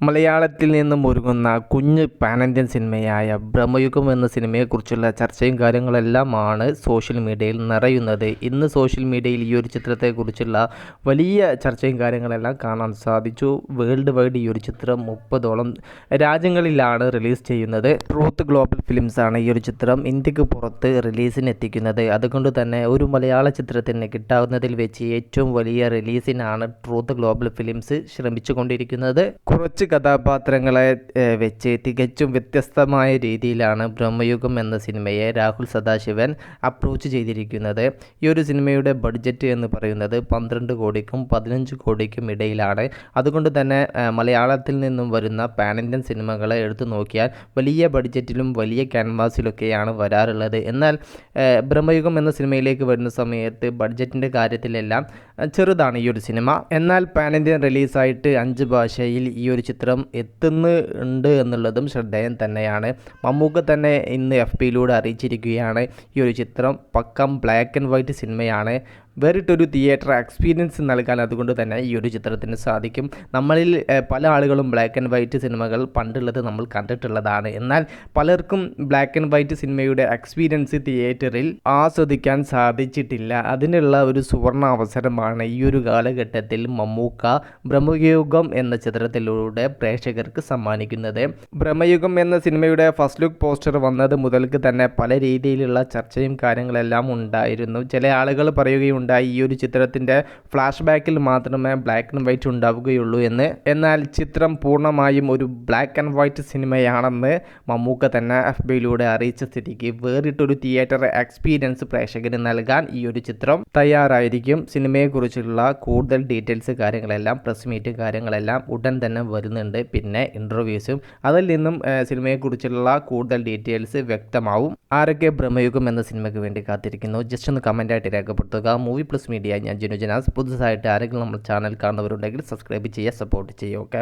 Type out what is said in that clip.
മലയാളത്തിൽ നിന്നും ഒരുങ്ങുന്ന കുഞ്ഞ് പാൻ ഇന്ത്യൻ സിനിമയായ ബ്രഹ്മയുഗം എന്ന സിനിമയെക്കുറിച്ചുള്ള ചർച്ചയും കാര്യങ്ങളെല്ലാമാണ് സോഷ്യൽ മീഡിയയിൽ നിറയുന്നത്. ഇന്ന് സോഷ്യൽ മീഡിയയിൽ ഈ ഒരു ചിത്രത്തെക്കുറിച്ചുള്ള വലിയ ചർച്ചയും കാര്യങ്ങളെല്ലാം കാണാൻ സാധിച്ചു. വേൾഡ് വൈഡ് ഈ ഒരു ചിത്രം 30ഓളം രാജ്യങ്ങളിലാണ് റിലീസ് ചെയ്യുന്നത്. ട്രൂത്ത് ഗ്ലോബൽ ഫിലിംസാണ് ഈ ഒരു ചിത്രം ഇന്ത്യക്ക് പുറത്ത് റിലീസിന് എത്തിക്കുന്നത്. അതുകൊണ്ട് തന്നെ ഒരു മലയാള ചിത്രത്തിന് കിട്ടാവുന്നതിൽ വെച്ച് ഏറ്റവും വലിയ റിലീസിനാണ് ട്രൂത്ത് ഗ്ലോബൽ ഫിലിംസ് ശ്രമിച്ചുകൊണ്ടിരിക്കുന്നത്. കുറച്ച് കഥാപാത്രങ്ങളെ വെച്ച് തികച്ചും വ്യത്യസ്തമായ രീതിയിലാണ് ബ്രഹ്മയുഗം എന്ന സിനിമയെ രാഹുൽ സദാശിവൻ അപ്രോച്ച് ചെയ്തിരിക്കുന്നത്. ഈ ഒരു സിനിമയുടെ ബഡ്ജറ്റ് എന്ന് പറയുന്നത് 12 കോടിക്കും 15 കോടിക്കും ഇടയിലാണ്. അതുകൊണ്ട് തന്നെ മലയാളത്തിൽ നിന്നും വരുന്ന പാൻ ഇന്ത്യൻ സിനിമകളെ എടുത്തു നോക്കിയാൽ വലിയ ബഡ്ജറ്റിലും വലിയ ക്യാൻവാസിലൊക്കെയാണ് വരാറുള്ളത്. എന്നാൽ ബ്രഹ്മയുഗം എന്ന സിനിമയിലേക്ക് വരുന്ന സമയത്ത് ബഡ്ജറ്റിൻ്റെ കാര്യത്തിലെല്ലാം ചെറുതാണ് ഈ ഒരു സിനിമ. എന്നാൽ പാൻ ഇന്ത്യൻ റിലീസായിട്ട് 5 ഭാഷയിൽ ഈ ഒരു ചിത്രം എത്തുന്നുണ്ട് എന്നുള്ളതും ശ്രദ്ധേയം തന്നെയാണ്. മമ്മൂക്ക തന്നെ ഇന്ന് FBയിലൂടെ അറിയിച്ചിരിക്കുകയാണ് ഈ ഒരു ചിത്രം പക്കം ബ്ലാക്ക് ആൻഡ് വൈറ്റ് സിനിമയാണ്, വേറിട്ടൊരു തിയേറ്റർ എക്സ്പീരിയൻസ് നൽകാൻ അതുകൊണ്ട് തന്നെ ഈ ഒരു ചിത്രത്തിന് സാധിക്കും. നമ്മളിൽ പല ആളുകളും ബ്ലാക്ക് ആൻഡ് വൈറ്റ് സിനിമകൾ പണ്ടുള്ളത് നമ്മൾ കണ്ടിട്ടുള്ളതാണ്. എന്നാൽ പലർക്കും ബ്ലാക്ക് ആൻഡ് വൈറ്റ് സിനിമയുടെ എക്സ്പീരിയൻസ് തിയേറ്ററിൽ ആസ്വദിക്കാൻ സാധിച്ചിട്ടില്ല. അതിനുള്ള ഒരു സുവർണ അവസരമാണ് ഈ ഒരു കാലഘട്ടത്തിൽ മമ്മൂക്ക ബ്രഹ്മയുഗം എന്ന ചിത്രത്തിലൂടെ പ്രേക്ഷകർക്ക് സമ്മാനിക്കുന്നത്. ബ്രഹ്മയുഗം എന്ന സിനിമയുടെ ഫസ്റ്റ് ലുക്ക് പോസ്റ്റർ വന്നത് മുതൽക്ക് തന്നെ പല രീതിയിലുള്ള ചർച്ചയും കാര്യങ്ങളെല്ലാം ഉണ്ടായിരുന്നു. ചില ആളുകൾ പറയുകയുണ്ട് ഈ ഒരു ചിത്രത്തിൻ്റെ ഫ്ലാഷ് ബാക്കിൽ മാത്രമേ ബ്ലാക്ക് ആൻഡ് വൈറ്റ് ഉണ്ടാവുകയുള്ളൂ എന്ന്. എന്നാൽ ചിത്രം പൂർണ്ണമായും ഒരു ബ്ലാക്ക് ആൻഡ് വൈറ്റ് സിനിമയാണെന്ന് മമ്മൂക്ക തന്നെ FBയിലൂടെ അറിയിച്ച സ്ഥിതിക്ക് വേറിട്ടൊരു തിയേറ്റർ എക്സ്പീരിയൻസ് പ്രേക്ഷകന് നൽകാൻ ഈ ഒരു ചിത്രം തയ്യാറായിരിക്കും. സിനിമയെക്കുറിച്ചുള്ള കൂടുതൽ ഡീറ്റെയിൽസ് കാര്യങ്ങളെല്ലാം പ്രസ് മീറ്റും കാര്യങ്ങളെല്ലാം ഉടൻ തന്നെ വരുന്നുണ്ട്. പിന്നെ ഇൻ്റർവ്യൂസും അതിൽ നിന്നും സിനിമയെക്കുറിച്ചുള്ള കൂടുതൽ ഡീറ്റെയിൽസ് വ്യക്തമാവും. ആരൊക്കെ ബ്രഹ്മയുഗം എന്ന സിനിമയ്ക്ക് വേണ്ടി കാത്തിരിക്കുന്നു ജസ്റ്റ് ഒന്ന് കമൻറ്റായിട്ട് രേഖപ്പെടുത്തുക. മൂവി പ്ലസ് മീഡിയ, ഞാൻ ജിനു ജനാസ്. പുതുതായിട്ട് ആരെങ്കിലും നമ്മൾ ചാനൽ കാണുന്നവരുണ്ടെങ്കിൽ സബ്സ്ക്രൈബ് ചെയ്യുക, സപ്പോർട്ട് ചെയ്യുക. ഓക്കെ.